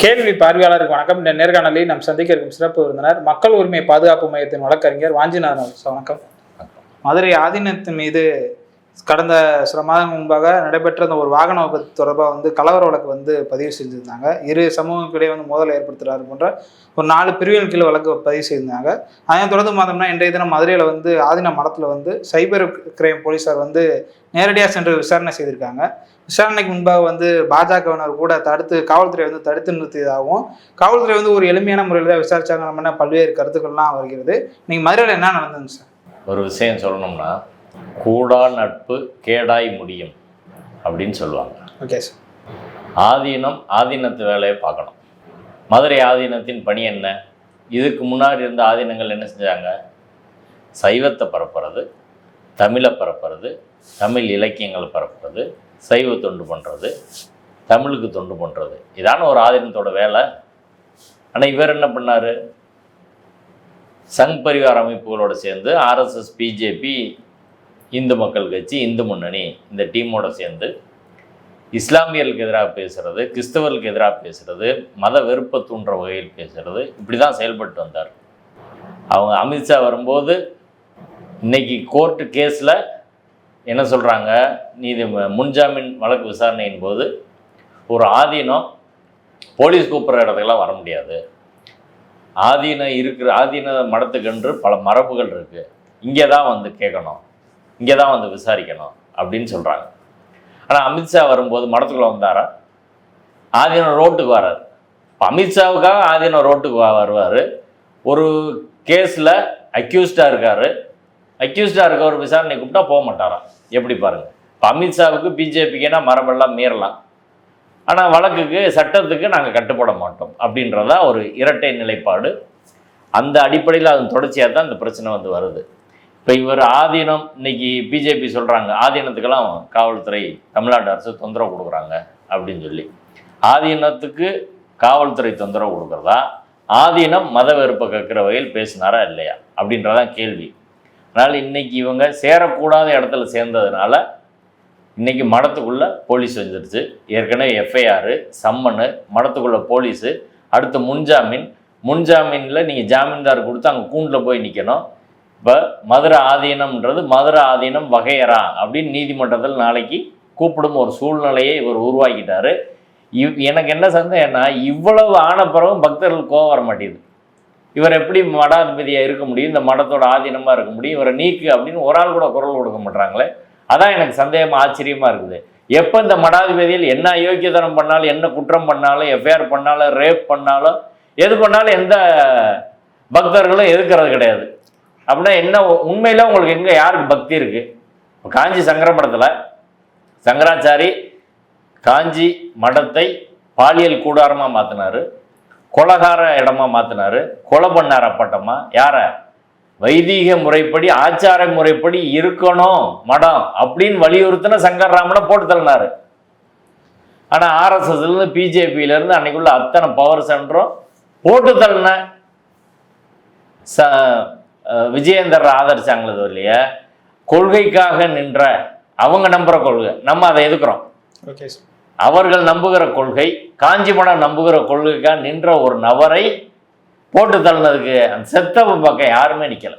கேள்வி பார்வையாளருக்கு வணக்கம். இந்த நேர்காணலில் நாம் சந்திக்க இருக்கும் சிறப்பு விருந்தினர் மக்கள் உரிமை பாதுகாப்பு மையத்தின் வழக்கறிஞர் வாஞ்சிநாதன். வணக்கம். மதுரை ஆதீனத்தின் மீது கடந்த சில மாதங்கள் முன்பாக நடைபெற்ற அந்த ஒரு வாகன விபத்து தொடர்பாக கலவர வழக்கு பதிவு செஞ்சிருந்தாங்க. இரு சமூகங்களுக்கிடையே மோதல் ஏற்படுத்துறாரு போன்ற ஒரு 4 பிரிவுகள் கீழே வழக்கு பதிவு செய்திருந்தாங்க. அதனை தொடர்ந்து பார்த்தோம்னா இன்றைய தினம் மதுரையில் ஆதீன மடத்தில் சைபர் கிரைம் போலீஸார் நேரடியாக சென்று விசாரணை செய்திருக்காங்க. விசாரணைக்கு முன்பாக பாஜகவினர் கூட காவல்துறை தடுத்து நிறுத்தியதாகவும் காவல்துறை ஒரு எளிமையான முறையில் தான் விசாரிச்சாங்க. நம்ம பல்வேறு கருத்துக்கள்லாம் வருகிறது. நீங்கள் மதுரையில் என்ன நடந்ததுங்க சார்? ஒரு விஷயம் சொல்லணும்னா, கூடா நட்பு கேடாய் முடியும் அப்படின்னு சொல்லுவாங்க. Okay sir. ஆதீனத்து வேலையை பார்க்கணும். மதுரை ஆதீனத்தின் பணி என்ன? இதுக்கு முன்னாடி இருந்த ஆதீனங்கள் என்ன செஞ்சாங்க? சைவத்தை பரப்புறது, தமிழை பரப்புறது, தமிழ் இலக்கியங்களை பரப்புறது, சைவ தொண்டு பண்ணுறது, தமிழுக்கு தொண்டு பண்ணுறது, இதான ஒரு ஆதீனத்தோட வேலை. ஆனால் இவர் என்ன பண்ணார்? சங் பரிவார் அமைப்புகளோடு சேர்ந்து ஆர்எஸ்எஸ், பிஜேபி, இந்து மக்கள் கட்சி, இந்து முன்னணி இந்த டீமோடு சேர்ந்து இஸ்லாமியர்களுக்கு எதிராக பேசுகிறது, கிறிஸ்தவர்களுக்கு எதிராக பேசுகிறது, மத வெறுப்பை தூண்டுற வகையில் பேசுகிறது, இப்படி தான் செயல்பட்டு வந்தார். அவங்க அமித்ஷா வரும்போது இன்றைக்கி கோர்ட்டு கேஸில் என்ன சொல்கிறாங்க? முன்ஜாமீன் வழக்கு விசாரணையின் போது ஒரு ஆதீனம் போலீஸ் கூப்பிட்ற இடத்துக்கெல்லாம் வர முடியாது, ஆதீன மடத்துக்கென்று பல மரபுகள் இருக்குது, இங்கே தான் கேட்கணும், இங்கே தான் விசாரிக்கணும் அப்படின்னு சொல்கிறாங்க. ஆனால் அமித்ஷா வரும்போது மடத்துக்குள்ளே வந்தாரா? ஆதீனம் ரோட்டுக்கு வராது. இப்போ அமித்ஷாவுக்காக ஆதீனம் ரோட்டுக்கு வருவார். ஒரு கேஸில் அக்யூஸ்டாக இருக்க ஒரு விசாரணை கூப்பிட்டா போக மாட்டாராம். எப்படி பாருங்கள்? இப்போ அமித்ஷாவுக்கு பிஜேபிக்குன்னா மரபெல்லாம் மீறலாம், ஆனால் வழக்குக்கு சட்டத்துக்கு நாங்கள் கட்டுப்பட மாட்டோம் அப்படின்றதா ஒரு இரட்டை நிலைப்பாடு. அந்த அடிப்படையில் அதன் தொடர்ச்சியாக தான் இந்த பிரச்சனை வருது. இப்போ இவர் ஆதீனம், இன்னைக்கு பிஜேபி சொல்கிறாங்க ஆதீனத்துக்கெல்லாம் காவல்துறை, தமிழ்நாடு அரசு தொந்தரவு கொடுக்குறாங்க அப்படின்னு சொல்லி. ஆதீனத்துக்கு காவல்துறை தொந்தரவு கொடுக்குறதா, ஆதீனம் மத வெறுப்பை கற்கிற வகையில் பேசினாரா இல்லையா அப்படின்றதான் கேள்வி. அதனால் இன்றைக்கி இவங்க சேரக்கூடாத இடத்துல சேர்ந்ததுனால இன்றைக்கி மடத்துக்குள்ளே போலீஸ் வந்துடுச்சு. ஏற்கனவே எஃப்ஐஆர், சம்மனு, மடத்துக்குள்ளே போலீஸு, அடுத்து முன்ஜாமீனில் நீங்கள் ஜாமீன்தார் கொடுத்து அங்கே கூண்டில் போய் நிற்கணும். இப்போ மதுரை ஆதீனம்ன்றது மதுரை ஆதீனம் வகையறா அப்படின்னு நீதிமன்றத்தில் நாளைக்கு கூப்பிடும் ஒரு சூழ்நிலையை இவர் உருவாக்கிட்டார். எனக்கு என்ன சந்தேகம்னா, இவ்வளவு ஆன பிறகும் பக்தர்கள் கோவம் வர மாட்டேங்குது. இவர் எப்படி மடாதிபதியாக இருக்க முடியும், இந்த மடத்தோட ஆதீனமாக இருக்க முடியும், இவரை நீக்கு அப்படின்னு ஒரு ஆள் கூட குரல் கொடுக்க மாட்டாங்களே. அதான் எனக்கு சந்தேகமாக ஆச்சரியமாக இருக்குது. எப்போ இந்த மடாதிபதியில் என்ன அயோக்கியத்தனம் பண்ணாலும், என்ன குற்றம் பண்ணாலும், எஃப்ஐஆர் பண்ணாலும், ரேப் பண்ணாலும், எது பண்ணாலும் எந்த பக்தர்களும் எதிர்க்கிறது கிடையாது. அப்படின்னா என்ன உண்மையில் உங்களுக்கு எங்கே யாருக்கு பக்தி இருக்குது? இப்போ காஞ்சி சங்கர மடத்தில் சங்கராச்சாரி காஞ்சி மடத்தை பாலியல் கூடாரமாக மாற்றினார், கொலகார இடமா மாற்றினார், கொலை பண்ணார் அப்பட்டமா. யாரை? வைதீக முறைப்படி, ஆச்சார முறைப்படி இருக்கணும் மடம் அப்படின்னு வலியுறுத்தின சங்கர்ராமனை போட்டு தள்ளினார். ஆனால் ஆர்எஸ்எஸ்லேருந்து, பிஜேபியிலேருந்து அன்னைக்குள்ள அத்தனை பவர் சென்றும் போட்டு தள்ளின விஜயேந்தர் ஆதரிச்சாங்களது இல்லையா? கொள்கைக்காக நின்ற அவங்க நம்புகிற கொள்கை, நம்ம அதை எதுக்குறோம். அவர்கள் நம்புகிற கொள்கை, காஞ்சிமடம் நம்புகிற கொள்கைக்காக நின்ற ஒரு நபரை போட்டு தள்ளினதுக்கு அந்த செத்த பக்கம் யாருமே நிற்கலை.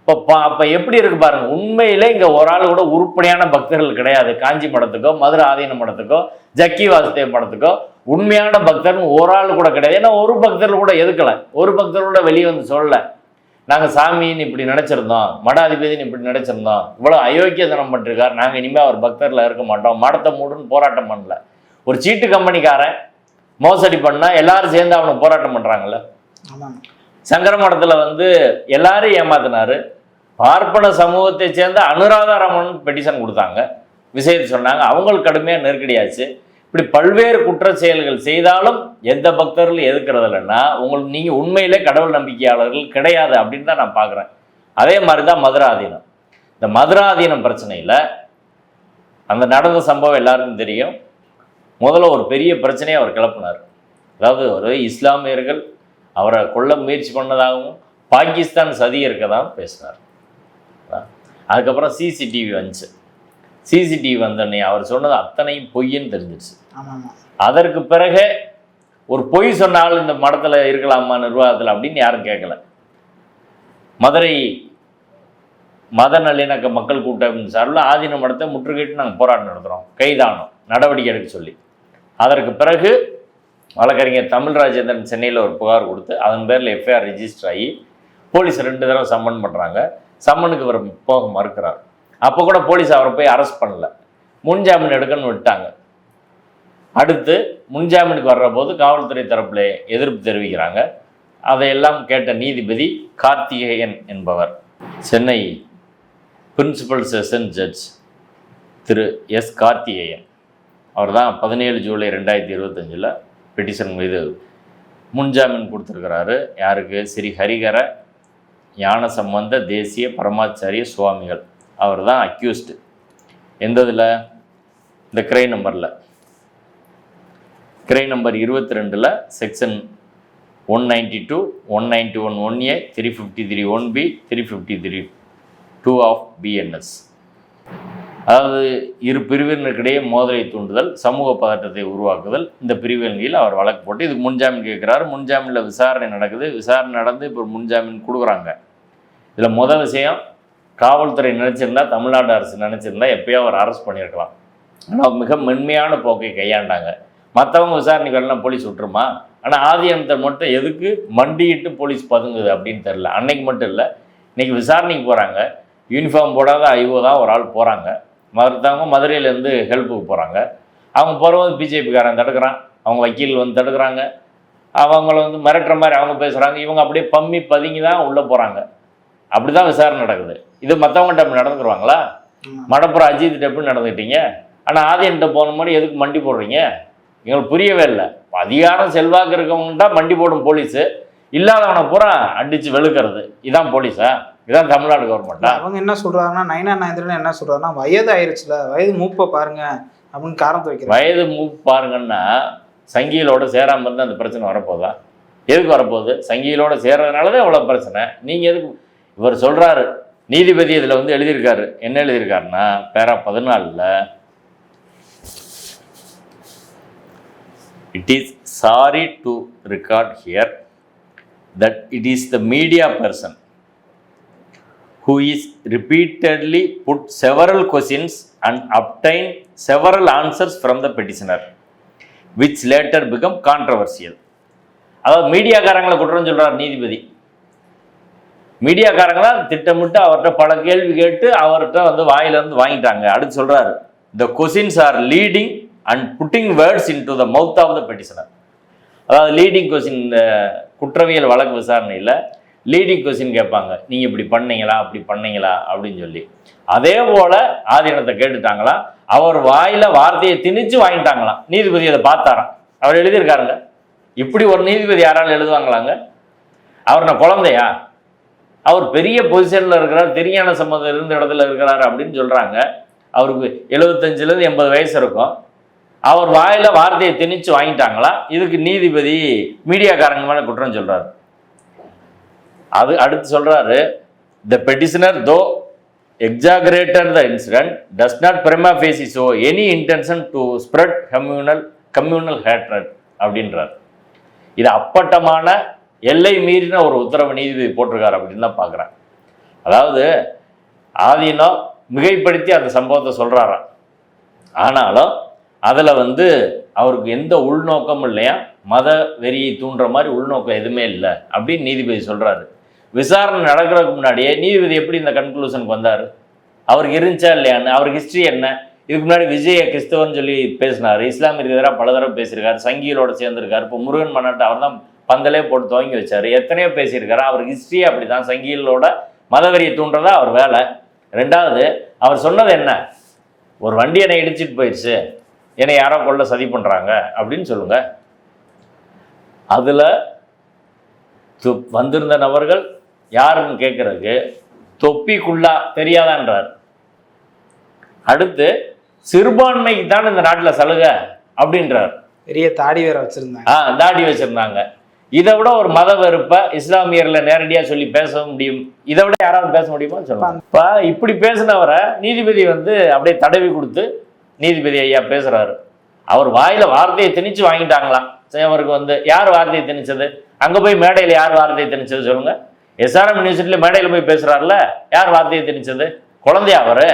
அப்போ எப்படி இருக்கு பாருங்க. உண்மையிலே இங்கே ஒரு ஆள் கூட உருப்படியான பக்தர்கள் கிடையாது. காஞ்சி மடத்துக்கோ, மதுரை ஆதீன மடத்துக்கோ, ஜக்கி வாசுதேவ் மடத்துக்கோ உண்மையான பக்தர்கள் ஒரு ஆள் கூட கிடையாது. ஏன்னா ஒரு பக்தர்கள் கூட எதுக்கலை, ஒரு பக்தர் கூட வெளியே சொல்லலை, நாங்கள் சாமின்னு இப்படி நினச்சிருந்தோம், மடாதிபதினு இப்படி நினச்சிருந்தோம், இவ்வளோ அயோக்கியத்தனம் பண்ணிருக்கார், நாங்கள் இனிமேல் அவர் பக்தரில் இருக்க மாட்டோம், மடத்தை மூடுன்னு போராட்டம் பண்ணல. ஒரு சீட்டு கம்பெனிக்காரன் மோசடி பண்ணால் எல்லாரும் சேர்ந்து அவனை போராட்டம் பண்ணுறாங்கல்ல. சங்கர மடத்தில் எல்லாரும் ஏமாத்தினாரு. பார்ப்பன சமூகத்தை சேர்ந்த அனுராதாராமன் பெட்டிஷன் கொடுத்தாங்க, விஷயத்தை சொன்னாங்க, அவங்களுக்கு கடுமையாக நெருக்கடியாச்சு. இப்படி பல்வேறு குற்ற செயல்கள் செய்தாலும் எந்த பக்தர்கள் எதுக்கிறது இல்லைன்னா நீங்கள் உண்மையிலே கடவுள் நம்பிக்கையாளர்கள் கிடையாது அப்படின்னு தான் நான் பார்க்குறேன். அதே மாதிரி தான் மதுரை ஆதீனம். இந்த மதுரை ஆதீனம் பிரச்சனையில் அந்த நடந்த சம்பவம் எல்லாருக்கும் தெரியும். முதல்ல ஒரு பெரிய பிரச்சனையை அவர் கிளப்பினார். அதாவது ஒரு இஸ்லாமியர்கள் அவரை கொல்ல முயற்சி பண்ணதாகவும் பாகிஸ்தான் சதி இருக்கதான் பேசினார். அதுக்கப்புறம் சிசிடிவி வந்துச்சு. சிசிடிவி வந்தோடனே அவர் சொன்னது அத்தனையும் பொய்ன்னு தெரிஞ்சிடுச்சு. அதற்கு பிறகு ஒரு பொய் சொன்னாலும் இந்த மடத்தில் இருக்கலாமா நிர்வாகத்தில் அப்படின்னு யாரும் கேட்கல. மதுரை மத நல்லிணக்க மக்கள் கூட்டம் சார்பில் ஆதீன மடத்தை முற்றுகையிட்டு நாங்கள் போராட்டம் நடத்துகிறோம், கைதானோம், நடவடிக்கை எடுக்க சொல்லி. அதற்கு பிறகு வழக்கறிஞர் தமிழ் ராஜேந்திரன் சென்னையில் ஒரு புகார் கொடுத்து அதன் பேரில் எஃப்ஐஆர் ரெஜிஸ்டர் ஆகி போலீஸ் 2 தடவை சம்மன் பண்ணுறாங்க. சம்மனுக்கு இவர் போக மறுக்கிறார். அப்போ கூட போலீஸ் அவரை போய் அரெஸ்ட் பண்ணல, முன்ஜாமீன் எடுக்கணும்னு விட்டாங்க. அடுத்து முன்ஜாமீனுக்கு வர்ற போது காவல்துறை தரப்பில் எதிர்ப்பு தெரிவிக்கிறாங்க. அதையெல்லாம் கேட்ட நீதிபதி கார்த்திகேயன் என்பவர், சென்னை பிரின்சிபல் செஷன் ஜட்ஜ் திரு எஸ் கார்த்திகேயன், அவர் தான் 17 ஜூலை 2025 பெட்டிஷன் மீது முன்ஜாமீன் கொடுத்துருக்கிறாரு. யாருக்கு? ஸ்ரீ ஹரிகர ஞான சம்பந்த தேசிய பரமாச்சாரிய சுவாமிகள், அவர் தான் அக்யூஸ்டு. எந்த இதில்? இந்த கிரை நம்பரில், crime number 22 section 192, 191 1A, 353 1B, 353 2 of BNS. அதாவது இரு பிரிவினருக்கிடையே மோதலை தூண்டுதல், சமூக பதட்டத்தை உருவாக்குதல், இந்த பிரிவுகளின் கீழ் அவர் வழக்கு போட்டு இதுக்கு முன்ஜாமீன் கேட்குறாரு. முன்ஜாமீனில் விசாரணை நடக்குது. விசாரணை நடந்து இப்போ முன்ஜாமீன் கொடுக்குறாங்க. இதில் முதல் விஷயம், காவல்துறை நினச்சிருந்தா, தமிழ்நாடு அரசு நினச்சிருந்தா எப்பயோ அவர் அரெஸ்ட் பண்ணியிருக்கலாம். ஆனால் மிக மென்மையான போக்கை கையாண்டாங்க. மற்றவங்க விசாரணைக்கு வரலாம், போலீஸ் விட்டுருமா? ஆனால் ஆதியத்தை மட்டும் எதுக்கு மண்டிட்டு போலீஸ் பதுங்குது அப்படின்னு தெரில. அன்னைக்கு மட்டும் இல்லை, இன்றைக்கி விசாரணைக்கு போகிறாங்க, யூனிஃபார்ம் போடாத ஐஓ தான் ஒரு ஆள் போகிறாங்க. மறுத்தவங்க மதுரையிலேருந்து ஹெல்ப்புக்கு போகிறாங்க. அவங்க போகிறவங்க பிஜேபிக்காரன் தடுக்கிறான், அவங்க வக்கீல் வந்து தடுக்கிறாங்க, அவங்கள வந்து மிரட்டுற மாதிரி அவங்க பேசுகிறாங்க. இவங்க அப்படியே பம்மி பதுங்கி தான் உள்ளே போகிறாங்க. அப்படி தான் விசாரணை நடக்குது. இது மற்றவங்கள்ட்ட அப்படி நடந்துக்குருவாங்களா? மடப்புறம் அஜித் எப்படி நடந்துக்கிட்டீங்க? ஆனால் ஆதியன்ட்ட போன மாதிரி எதுக்கு மண்டி போடுறீங்க? எங்களுக்கு புரியவே இல்லை. அதிகாரம் செல்வாக்கு இருக்கவங்கள்ட்ட மண்டி போடும் போலீஸு, இல்லாதவனை பூரா அடித்து வெளுக்கிறது. இதான் போலீஸா? இதான் தமிழ்நாடு கவர்மெண்ட்டா? அவங்க என்ன சொல்கிறாங்கன்னா, நயனா நாயந்திரன் என்ன சொல்கிறாங்கன்னா, வயது ஆயிடுச்சுல, வயது மூப்பை பாருங்க அப்படின்னு காரணத்தை வைக்கிறேன். வயது மூப்பு பாருங்கன்னா சங்கிகளோட சேராமல் இருந்தால் அந்த பிரச்சனை வரப்போதா? எதுக்கு வரப்போகுது? சங்கிகளோட சேர்றதுனால தான் இவ்வளோ பிரச்சனை. நீங்கள் எதுக்கு? இவர் சொல்கிறாரு, நீதிபதி இதில் வந்து எழுதியிருக்காரு. என்ன எழுதியிருக்காருன்னா, பேரா 14 it is sorry to record here that it is the media person who is repeatedly put several questions and obtained several answers from the petitioner which later become controversial. அதாவது மீடியாக்காரங்களை குற்றம் சொல்கிறார் நீதிபதி. மீடியாக்காரங்களா திட்டமிட்டு அவர்கிட்ட பல கேள்வி கேட்டு அவர்கிட்ட வந்து வாயிலிருந்து வாங்கிட்டாங்க. அடுத்து சொல்கிறாரு, the questions are leading and putting words into the mouth of the petitioner. அதாவது லீடிங் கொஸ்டின், இந்த குற்றவியல் வழக்கு விசாரணையில் லீடிங் கொஸ்டின் கேட்பாங்க, நீங்கள் இப்படி பண்ணீங்களா அப்படி பண்ணீங்களா அப்படின்னு சொல்லி. அதே போல் ஆதீனத்தை கேட்டுட்டாங்களாம், அவர் வாயில் வார்த்தையை திணிச்சு வாங்கிட்டாங்களாம். நீதிபதி அதை பார்த்தாராம், அவர் எழுதியிருக்காருங்க. இப்படி ஒரு நீதிபதி யாராலும் எழுதுவாங்களாங்க? அவர் நான் குழந்தையா? அவர் பெரிய பொசிஷனில் இருக்கிறார், தெரியான சம்மந்தம் இருந்த இடத்துல இருக்கிறார் அப்படின்னு சொல்கிறாங்க. அவருக்கு 75லேருந்து 80 வயசு இருக்கும். அவர் வாயில் வார்த்தையை திணிச்சு வாங்கிட்டாங்களா? இதுக்கு நீதிபதி மீடியாக்காரங்க மேலே குற்றம் சொல்கிறார். அது அடுத்து சொல்கிறாரு, த பெட்டிஷனர் தோ exaggerated the incident does not prima facie show any intention to spread communal hatred அப்படின்றார். இது அப்பட்டமான எல்லை மீறின ஒரு உத்தரவு நீதிபதி போட்டிருக்காரு அப்படின்னு தான் பார்க்குறேன். அதாவது ஆதீனம் மிகைப்படுத்தி அந்த சம்பவத்தை சொல்கிறாராம். ஆனாலும் அதில் வந்து அவருக்கு எந்த உள்நோக்கமும் இல்லையா, மத வெறியை தூண்டுற மாதிரி உள்நோக்கம் எதுவுமே இல்லை அப்படின்னு நீதிபதி சொல்கிறாரு. விசாரணை நடக்கிறதுக்கு முன்னாடியே நீதிபதி எப்படி இந்த கன்க்ளூஷனுக்கு வந்தார்? அவருக்கு இருந்துச்சா இல்லையான்னு. அவருக்கு ஹிஸ்ட்ரி என்ன? இதுக்கு முன்னாடி விஜய கிறிஸ்தவன் சொல்லி பேசினார், இஸ்லாமிற்கு எதிராக பல தடவை பேசியிருக்காரு, சங்கிகளோட சேர்ந்துருக்காரு. இப்போ முருகன் மன்னாட்டை அவர் தான் பந்தலே போட்டு துவங்கி வச்சார், எத்தனையோ பேசியிருக்காரு. அவருக்கு ஹிஸ்ட்ரி அப்படி தான், சங்கிகளோட மதவெறியை தூண்டுறதா அவர் வேலை. ரெண்டாவது, அவர் சொன்னது என்ன? ஒரு வண்டி என்னை இடிச்சிட்டு போயிடுச்சு, என்னை யாரோ கொள்ள சதி பண்ணுறாங்க அப்படின்னு சொல்லுங்க. அதில் வந்திருந்த நபர்கள் யாருன்னு கேட்குறதுக்கு தொப்பிக்குள்ளா தெரியாதான்றார். அடுத்து சிறுபான்மைக்கு தான் இந்த நாட்டில் சலுகை அப்படின்றார். பெரிய தாடி வேற வச்சிருந்தாங்க. தாடி வச்சிருந்தாங்க. இதை விட ஒரு மத வெறுப்பை இஸ்லாமியர்களை நேரடியாக சொல்லி பேச முடியும், இதை விட யாராவது பேச முடியுமா சொல்லுவாங்க. இப்போ இப்படி பேசினவரை நீதிபதி வந்து அப்படியே தடவி கொடுத்து, நீதிபதி ஐயா பேசுகிறாரு, அவர் வாயில வார்த்தையை திணிச்சு வாங்கிட்டாங்களாம். சரி, அவருக்கு வந்து யார் வார்த்தையை திணிச்சது? அங்கே போய் மேடையில் யார் வார்த்தையை திணிச்சது சொல்லுங்க? எஸ்ஆர்எம் யூனிவர்சிட்டியில் மேடையில் போய் பேசுறாருல, யார் வார்த்தையை திணிச்சது? குழந்தையா அவரு?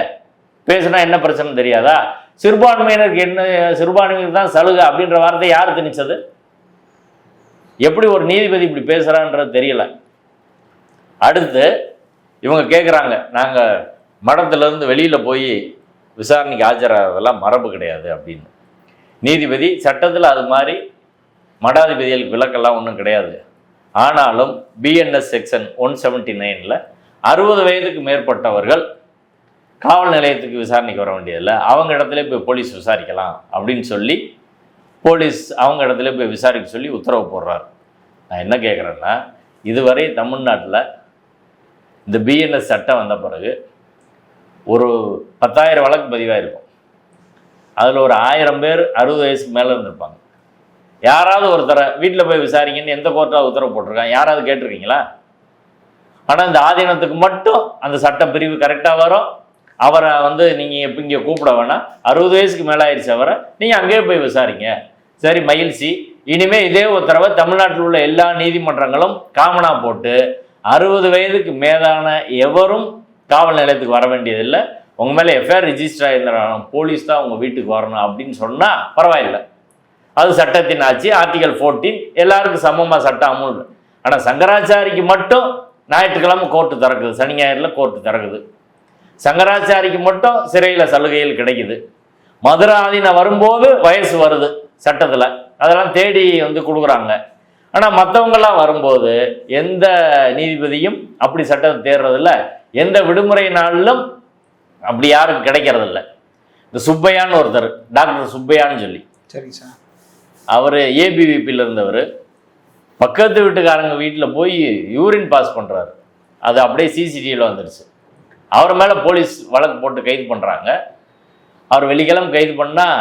பேசுனா என்ன பிரச்சனை தெரியாதா? சிறுபான்மையினருக்கு என்ன, சிறுபான்மையினருக்கு தான் சலுகை அப்படின்ற வார்த்தை யார் திணிச்சது? எப்படி ஒரு நீதிபதி இப்படி பேசுறான்றது தெரியல. அடுத்து இவங்க கேட்குறாங்க, நாங்கள் மடத்திலிருந்து வெளியில் போய் விசாரணைக்கு ஆஜராகிறதெல்லாம் மரபு கிடையாது அப்படின்னு. நீதிபதி சட்டத்தில் அது மாதிரி மடாதிபதிகளுக்கு விலக்கெல்லாம் ஒன்றும் கிடையாது. ஆனாலும் பிஎன்எஸ் செக்ஷன் 179 60 வயதுக்கு மேற்பட்டவர்கள் காவல் நிலையத்துக்கு விசாரணைக்கு வர வேண்டியதில்லை, அவங்க இடத்துல போய் போலீஸ் விசாரிக்கலாம் அப்படின்னு சொல்லி போலீஸ் அவங்க இடத்துல போய் விசாரிக்க சொல்லி உத்தரவு போடுறாரு. நான் என்ன கேட்குறேன்னா, இதுவரை தமிழ்நாட்டில் இந்த பிஎன்எஸ் சட்டம் வந்த பிறகு ஒரு 10,000 வழக்கு பதிவாயிருக்கும். அதில் ஒரு 1000 பேர் 60 வயசுக்கு மேலே இருந்திருப்பாங்க. யாராவது ஒருத்தரை வீட்டில் போய் விசாரிங்கன்னு எந்த கோர்ட்டாக உத்தரவு போட்டிருக்காங்க? யாராவது கேட்டிருக்கீங்களா? ஆனால் இந்த ஆதீனத்துக்கு மட்டும் அந்த சட்ட பிரிவு கரெக்டாக வரும். அவரை வந்து நீங்கள் எப்போ இங்கே கூப்பிட வேணாம், 60 வயசுக்கு மேலே ஆயிடுச்சு, அவரை நீங்கள் அங்கேயே போய் விசாரிங்க. சரி, மகிழ்ச்சி. இனிமேல் இதே உத்தரவை தமிழ்நாட்டில் உள்ள எல்லா நீதிமன்றங்களும் காமனாக போட்டு 60 வயதுக்கு மேலான எவரும் காவல் நிலையத்துக்கு வர வேண்டியதில்லை, உங்கள் மேலே எஃப்ஐஆர் ரிஜிஸ்டர் ஆகிருந்தாலும் போலீஸ் தான் உங்கள் வீட்டுக்கு வரணும் அப்படின்னு சொன்னால் பரவாயில்லை. அது சட்டத்தின் ஆட்சி. ஆர்டிகல் 14 எல்லாருக்கும் சமமாக சட்டம் அமுல். ஆனால் சங்கராச்சாரிக்கு மட்டும் ஞாயிற்றுக்கிழமை கோர்ட்டு திறக்குது, சனி ஞாயிறில் கோர்ட்டு திறக்குது. சங்கராச்சாரிக்கு மட்டும் சிறையில் சலுகைகள் கிடைக்குது. மதுரை ஆதீனம் வரும்போது வயசு வருது சட்டத்தில், அதெல்லாம் தேடி வந்து கொடுக்குறாங்க. ஆனால் மற்றவங்கெல்லாம் வரும்போது எந்த நீதிபதியும் அப்படி சட்டத்தை தேடுறதில்ல, எந்த விடுமுறை நாளிலும் அப்படி யாருக்கும் கிடைக்கிறதில்ல. இந்த சுப்பையான்னு ஒருத்தர், டாக்டர் சுப்பையான்னு சொல்லி, சரிங்க சார், அவர் ஏபிவிபியில் இருந்தவர், பக்கத்து வீட்டுக்காரங்க வீட்டில் போய் யூரின் பாஸ் பண்ணுறாரு. அது அப்படியே சிசிடிவியில் வந்துடுச்சு. அவர் மேலே போலீஸ் வழக்கு போட்டு கைது பண்ணுறாங்க. அவர் வெள்ளிக்கிழமை கைது பண்ணால்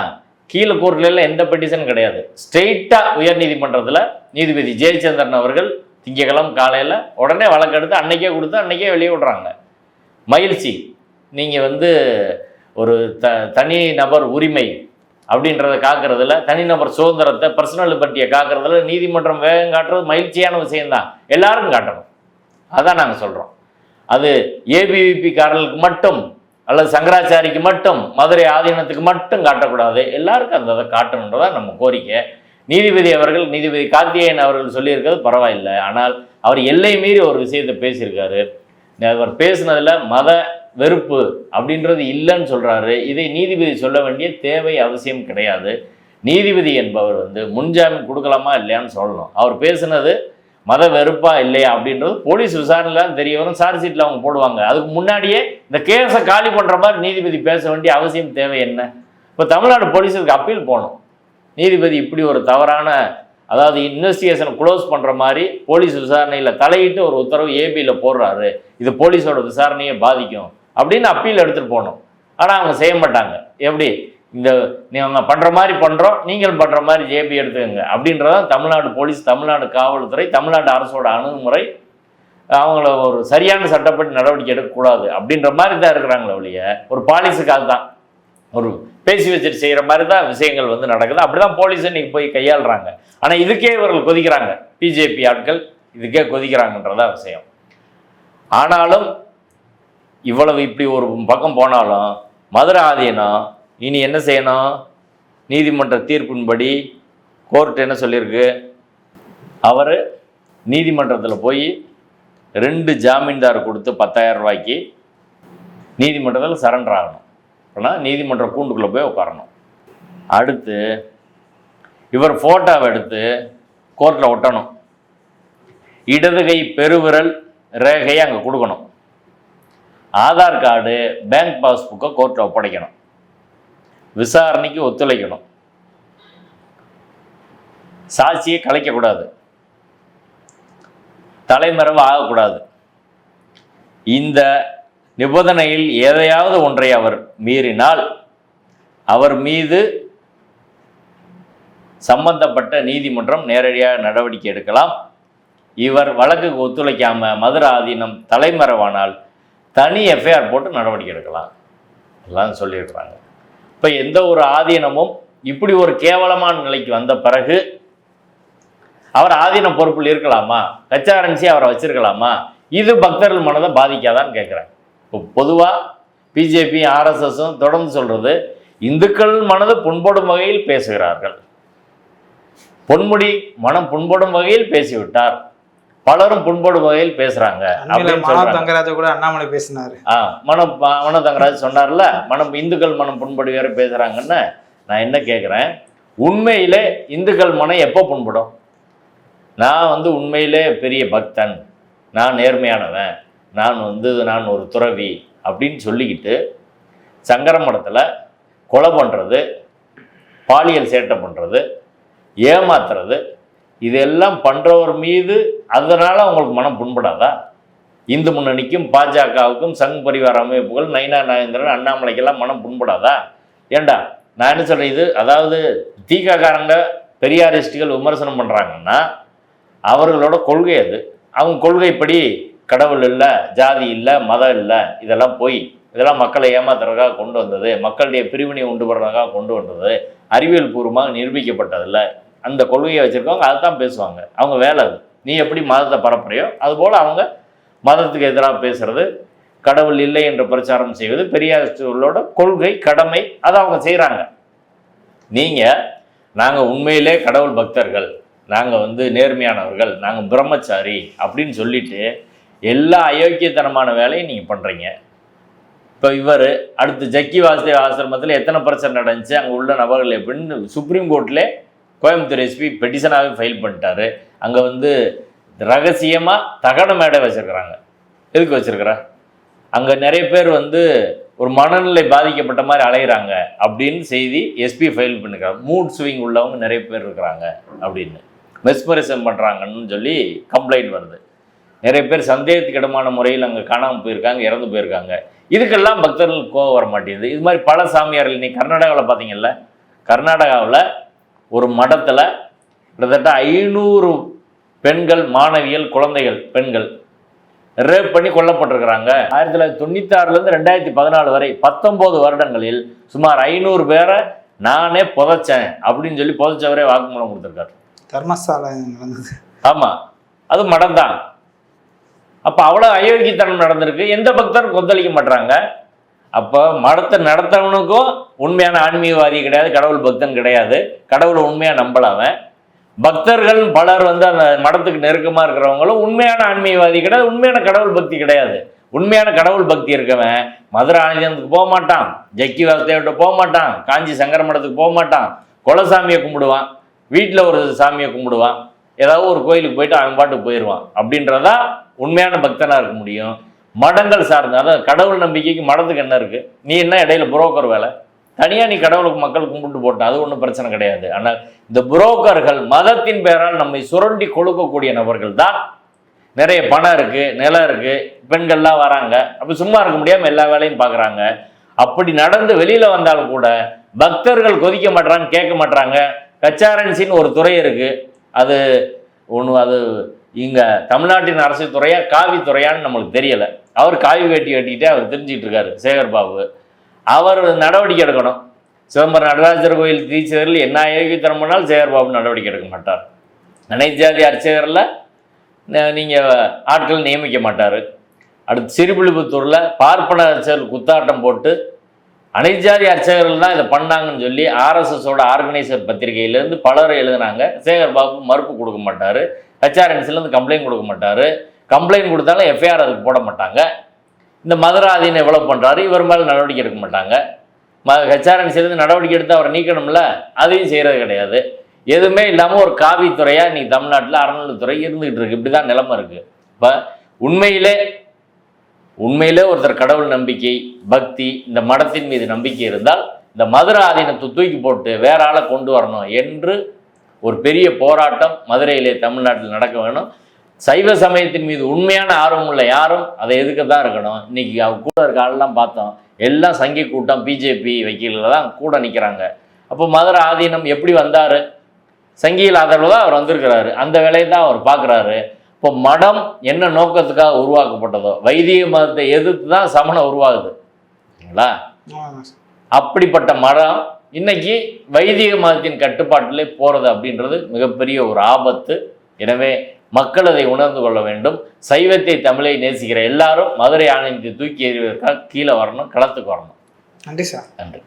கீழே கோர்ட்ல எந்த பெட்டிஷன் கிடையாது. ஸ்ட்ரெயிட்டாக உயர் நீதிமன்றத்தில் நீதிபதி ஜெயச்சந்திரன் அவர்கள் திங்கக்கிழமை காலையில் உடனே வழக்கெடுத்து அன்னைக்கே கொடுத்து அன்னைக்கே வெளியே விடுறாங்க. மகிழ்ச்சி, நீங்கள் வந்து ஒரு தனி நபர் உரிமை அப்படின்றத காக்கிறதுல, தனிநபர் சுதந்திரத்தை, பர்சனல் லிபர்ட்டியை காக்கிறதுல நீதிமன்றம் வேகம் காட்டுறது மகிழ்ச்சியான விஷயம்தான், எல்லாருக்கும் காட்டணும். அதான் நாங்கள் சொல்கிறோம். அது ஏபிவிபி காரர்களுக்கு மட்டும் அல்லது சங்கராச்சாரிக்கு மட்டும், மதுரை ஆதீனத்துக்கு மட்டும் காட்டக்கூடாது, எல்லாருக்கும் அந்த அதை காட்டணுன்றதான் நம்ம கோரிக்கை. நீதிபதி அவர்கள், நீதிபதி கார்த்திகேயன் அவர்கள் சொல்லியிருக்கிறது பரவாயில்லை. ஆனால் அவர் எல்லை மீறி ஒரு விஷயத்தை பேசியிருக்காரு. அவர் பேசுனதில் மத வெறுப்பு அப்படின்றது இல்லைன்னு சொல்கிறாரு. இதை நீதிபதி சொல்ல வேண்டிய தேவை அவசியம் கிடையாது. நீதிபதி என்பவர் வந்து முன்ஜாமீன் கொடுக்கலாமா இல்லையான்னு சொல்லணும். அவர் பேசுனது மத வெறுப்பா இல்லையா அப்படின்றது போலீஸ் விசாரணையில் தெரிய வரும், சார்ஜ் ஷீட்டில் அவங்க போடுவாங்க. அதுக்கு முன்னாடியே இந்த கேஸை காலி பண்ணுற மாதிரி நீதிபதி பேச வேண்டிய அவசியம் தேவை என்ன? இப்போ தமிழ்நாடு போலீஸுக்கு அப்பீல் போகணும். நீதிபதி இப்படி ஒரு தவறான, அதாவது இன்வெஸ்டிகேஷனை க்ளோஸ் பண்ணுற மாதிரி போலீஸ் விசாரணையில் தலையிட்டு ஒரு உத்தரவு ஏபியில் போடுறாரு, இது போலீஸோட விசாரணையை பாதிக்கும் அப்படின்னு அப்பீல் எடுத்துகிட்டு போகணும். ஆனால் அவங்க செய்ய மாட்டாங்க. எப்படி இந்த நீங்கள் பண்ணுற மாதிரி பண்ணுறோம், நீங்கள் பண்ணுற மாதிரி ஜேபி எடுத்துக்கோங்க அப்படின்றதான் தமிழ்நாடு போலீஸ், தமிழ்நாடு காவல்துறை, தமிழ்நாடு அரசோட அணுகுமுறை. அவங்கள ஒரு சரியான சட்டப்படி நடவடிக்கை எடுக்கக்கூடாது அப்படின்ற மாதிரி தான் இருக்கிறாங்களே ஒழிய ஒரு பாலிஸுக்காக தான், ஒரு பேசி வச்சுட்டு செய்கிற மாதிரி தான் விஷயங்கள் வந்து நடக்குது. அப்படி தான் போலீஸை இன்றைக்கி போய் கையாளுறாங்க. ஆனால் இதுக்கே இவர்கள் கொதிக்கிறாங்க, பிஜேபி ஆட்கள் இதுக்கே கொதிக்கிறாங்கன்றதான் விஷயம். ஆனாலும் இவ்வளவு இப்படி ஒரு பக்கம் போனாலும் மதுரை ஆதீனம் இனி என்ன செய்யணும்? நீதிமன்ற தீர்ப்பின்படி கோர்ட் என்ன சொல்லியிருக்கு? அவர் நீதிமன்றத்தில் போய் 2 ஜாமீன்தார் கொடுத்து 10,000 ரூபாய்க்கு நீதிமன்றத்தில் சரண்டர் ஆகணும். அப்படின்னா நீதிமன்ற கூண்டுக்குள்ளே போய் உட்காரணும். அடுத்து இவர் ஃபோட்டோவை எடுத்து கோர்ட்டில் ஒட்டணும். இடது கை பெருவிரல் ரேகையை அங்கே கொடுக்கணும். ஆதார் கார்டு, பேங்க் பாஸ்புக்கை கோர்ட்டில் ஒப்படைக்கணும். விசாரணைக்கு ஒத்துழைக்கணும். சாட்சியை கலைக்கக்கூடாது, தலைமறைவு ஆகக்கூடாது. இந்த நிபந்தனையில் எதையாவது ஒன்றை அவர் மீறினால் அவர் மீது சம்பந்தப்பட்ட நீதிமன்றம் நேரடியாக நடவடிக்கை எடுக்கலாம். இவர் வழக்குக்கு ஒத்துழைக்காம மதுரை ஆதீனம் தலைமறைவானால் தனி எஃப்ஐஆர் போட்டு நடவடிக்கை எடுக்கலாம் எல்லாம் சொல்லியிருக்கிறாங்க. இப்போ எந்த ஒரு ஆதீனமும் இப்படி ஒரு கேவலமான நிலைக்கு வந்த பிறகு அவர் ஆதீன பொறுப்பில் இருக்கலாமா? கச்சாரன்சி அவரை வச்சிருக்கலாமா? இது பக்தர்கள் மனதை பாதிக்காதான்னு கேட்குறேன். இப்போ பொதுவாக பிஜேபி ஆர்எஸ்எஸும் தொடர்ந்து சொல்றது இந்துக்கள் மனது புண்படும் வகையில் பேசுகிறார்கள், பொன்முடி மனம் புண்படும் வகையில் பேசிவிட்டார், பலரும் புண்படும் வகையில் பேசுறாங்க அப்படின்னு சொல்றாங்க. தங்கராஜ கூட அண்ணாமலை பேசினாரு. மன தங்கராஜ் சொன்னார்ல, இந்துக்கள் மனம் புண்படு வேற பேசுறாங்கன்னு. நான் என்ன கேட்குறேன், உண்மையிலே இந்துக்கள் மனம் எப்போ புண்படும்? நான் உண்மையிலே பெரிய பக்தன், நான் நேர்மையானவன், நான் ஒரு துறவி அப்படின்னு சொல்லிக்கிட்டு சங்கர மடத்தில் கொலை பண்ணுறது, பாலியல் சேட்டை பண்ணுறது, ஏமாத்துறது, இதெல்லாம் பண்ணுறவர் மீது அதனால் அவங்களுக்கு மனம் புண்படாதா? இந்து முன்னணிக்கும் பாஜகவுக்கும் சங் பரிவார அமைப்புகள் நயினா நாகேந்திரன் அண்ணாமலைக்கெல்லாம் மனம் புண்படாதா? ஏண்டா நான் என்ன சொல்கிறேன், இது அதாவது தீகாக்காரங்க பெரியாரிஸ்டுகள் விமர்சனம் பண்ணுறாங்கன்னா அவர்களோட கொள்கை அது. அவங்க கொள்கைப்படி கடவுள் இல்லை, ஜாதி இல்லை, மதம் இல்லை, இதெல்லாம் போய் இதெல்லாம் மக்களை ஏமாத்துறதுக்காக கொண்டு வந்தது, மக்களுடைய பிரிவினை உண்டு பண்ணுறதுக்காக கொண்டு வந்தது, அறிவியல் பூர்வமாக நிரூபிக்கப்பட்டதில்லை. அந்த கொள்கையை வச்சுருக்கவங்க அதை தான் பேசுவாங்க. அவங்க வேலை அது. நீ எப்படி மதத்தை பரப்புறையோ அதுபோல் அவங்க மதத்துக்கு எதிராக பேசுறது, கடவுள் இல்லை என்று பிரச்சாரம் செய்வது பெரியாரிஸ்டுகளோட கொள்கை, கடமை. அதை அவங்க செய்கிறாங்க. நீங்கள் நாங்கள் உண்மையிலே கடவுள் பக்தர்கள், நாங்கள் நேர்மையானவர்கள், நாங்கள் பிரம்மச்சாரி அப்படின்னு சொல்லிட்டு எல்லா அயோக்கியத்தனமான வேலையும் நீங்கள் பண்ணுறீங்க. இப்போ இவர் அடுத்து ஜக்கி வாசுதேவ ஆசிரமத்தில் எத்தனை பிரச்சனை நடந்துச்சு, அங்கே உள்ள நபர்கள் எப்படின்னு சுப்ரீம் கோர்ட்லே கோயம்புத்தூர் எஸ்பி பெட்டிஷனாகவே ஃபைல் பண்ணிட்டாரு. அங்கே ரகசியமாக தகன மேடை வச்சுருக்கிறாங்க. எதுக்கு வச்சுருக்கிறா? அங்கே நிறைய பேர் ஒரு மனநிலை பாதிக்கப்பட்ட மாதிரி அலைகிறாங்க அப்படின்னு செய்தி எஸ்பி ஃபைல் பண்ணிக்கிறாங்க. மூட் ஸ்விங் உள்ளவங்க நிறைய பேர் இருக்கிறாங்க அப்படின்னு, மெஸ்மரிசம் பண்ணுறாங்கன்னு சொல்லி கம்ப்ளைண்ட் வருது. நிறைய பேர் சந்தேகத்துக்கிடமான முறையில் அங்கே காணாமல் போயிருக்காங்க, இறந்து போயிருக்காங்க. இதுக்கெல்லாம் பக்தர்களுக்கு கோவம் வர மாட்டேங்குது. இது மாதிரி பல சாமியார்கள் இன்னைக்கு கர்நாடகாவில் பார்த்தீங்கல்ல, கர்நாடகாவில் ஒரு மடத்தில் கிட்டத்தட்ட 500 பெண்கள், மாணவியல், குழந்தைகள், பெண்கள் ரேப் பண்ணி கொல்லப்பட்டிருக்கிறாங்க. 1996 2014 வரை 19 வருடங்களில் சுமார் 500 பேரை நானே புதைச்சேன் அப்படின்னு சொல்லி புதைச்சவரே வாக்குமூலம் கொடுத்துருக்காரு. தர்மசாலை நடந்தது. ஆமாம், அது மடம் தான். அப்போ அவ்வளோ அயோக்கியத்தனம் நடந்திருக்கு. எந்த பக்தரும் கொந்தளிக்க மாட்டாங்க. அப்போ மடத்தை நடத்தவனுக்கும் உண்மையான ஆன்மீகவாதி கிடையாது, கடவுள் பக்தன் கிடையாது, கடவுளை உண்மையாக நம்பலாம. பக்தர்கள் பலர் அந்த மடத்துக்கு நெருக்கமாக இருக்கிறவங்களும் உண்மையான ஆன்மீகவாதி கிடையாது, உண்மையான கடவுள் பக்தி கிடையாது. உண்மையான கடவுள் பக்தி இருக்கவன் மதுரை ஆனந்தத்துக்கு போக மாட்டான், ஜக்கி வாசுதேவர்கிட்ட போக மாட்டான், காஞ்சி சங்கர மடத்துக்கு போக மாட்டான், குலசாமியை கும்பிடுவான், வீட்டில் ஒரு சாமியை கும்பிடுவான், ஏதாவது ஒரு கோயிலுக்கு போயிட்டு அவன் பாட்டுக்கு போயிடுவான். அப்படின்றதா உண்மையான பக்தனாக இருக்க முடியும். மடங்கள் சார்ந்து, அதாவது கடவுள் நம்பிக்கைக்கு மடத்துக்கு என்ன இருக்குது? நீ என்ன இடையில புரோக்கர் வேலை? தனியாக நீ கடவுளுக்கு மக்கள் கும்பிட்டு போட்டான், அது ஒன்றும் பிரச்சனை கிடையாது. ஆனால் இந்த புரோக்கர்கள் மதத்தின் பெயரால் நம்மை சுரண்டி கொழுக்கக்கூடிய நபர்கள் தான். நிறைய பணம் இருக்குது, நிலம் இருக்குது, பெண்கள்லாம் வராங்க, அப்போ சும்மா இருக்க முடியாமல் எல்லா வேலையும் பார்க்குறாங்க. அப்படி நடந்து வெளியில் வந்தாலும் கூட பக்தர்கள் கொதிக்க மாட்டுறாங்க, கேட்க மாட்டுறாங்க. கச்சாரன்சின்னு ஒரு துறை இருக்குது, அது இங்கே தமிழ்நாட்டின் அரசு துறையா காவி துறையான்னு நம்மளுக்கு தெரியலை. அவர் காவி வேட்டி கட்டிக்கிட்டே அவர் தெரிஞ்சிட்டு இருக்காரு, சேகர் பாபு. அவர் நடவடிக்கை எடுக்கணும். சிதம்பரம் நடராஜர் கோயில் தீட்சிதரில் என்ன அயோக்கியத்தனம் பண்ணாலும் சேகர் பாபு நடவடிக்கை எடுக்க மாட்டார். அனைத்து ஜாதி அர்ச்சகரில் நீங்கள் ஆட்கள் நியமிக்க மாட்டார். அடுத்து சிறுபிலிபுத்தூரில் பார்ப்பன அர்ச்சகர் குத்தாட்டம் போட்டு அனைத்து ஜாதி அர்ச்சகர்கள் தான் இதை பண்ணாங்கன்னு சொல்லி ஆர்எஸ்எஸோட ஆர்கனைசர் பத்திரிகையிலேருந்து பலர் எழுதினாங்க. சேகர் பாபு மறுப்பு கொடுக்க மாட்டார், ஹெச்ஆர்என்சிலேருந்து கம்ப்ளைண்ட் கொடுக்க மாட்டார். கம்ப்ளைண்ட் கொடுத்தாலும் எஃப்ஐஆர் அதுக்கு போட மாட்டாங்க. இந்த மதுராதீனை எவ்வளோ பண்ணுறாரு, இவர் மேலே நடவடிக்கை எடுக்க மாட்டாங்க. ஹெச்ஆர்என்சிலேருந்து நடவடிக்கை எடுத்து அவரை நீக்கணும்ல, அதையும் செய்கிறது கிடையாது. எதுவுமே இல்லாமல் ஒரு காவித்துறையாக இன்றைக்கி தமிழ்நாட்டில் அறநிலைத்துறை இருந்துகிட்டு இருக்குது. இப்படி தான் நிலைமை இருக்குது. இப்போ உண்மையிலே ஒருத்தர் கடவுள் நம்பிக்கை, பக்தி, இந்த மடத்தின் மீது நம்பிக்கை இருந்தால் இந்த மதுரை ஆதீனத்தை தூக்கி போட்டு வேற ஆளை கொண்டு வரணும் என்று ஒரு பெரிய போராட்டம் மதுரையிலே தமிழ்நாட்டில் நடக்க வேணும். சைவ சமயத்தின் மீது உண்மையான ஆர்வம் உள்ள யாரும் அதை எதுக்க தான் இருக்கணும். இன்னைக்கு அவங்க கூட இருக்க ஆளெல்லாம் பார்த்தோம், எல்லாம் சங்கி கூட்டம், பிஜேபி வக்கீல்கள் தான் கூட நிற்கிறாங்க. அப்போ மதுரை ஆதீனம் எப்படி வந்தார்? சங்கியில் ஆதரவு தான் அவர் வந்திருக்கிறாரு, அந்த வேலையை தான் அவர் பார்க்குறாரு. இப்போ மடம் என்ன நோக்கத்துக்காக உருவாக்கப்பட்டதோ, வைதிக மதத்தை எதிர்த்து தான் சமணம் உருவாகுது, சரிங்களா? அப்படிப்பட்ட மடம் இன்னைக்கு வைதிக மதத்தின் கட்டுப்பாட்டிலே போகிறது அப்படின்றது மிகப்பெரிய ஒரு ஆபத்து. எனவே மக்கள் அதை உணர்ந்து கொள்ள வேண்டும். சைவத்தை தமிழை நேசிக்கிற எல்லாரும் மதுரை ஆணையத்தை தூக்கி எறிவதற்காக கீழே வரணும், களத்துக்கு வரணும். நன்றி சார். நன்றி.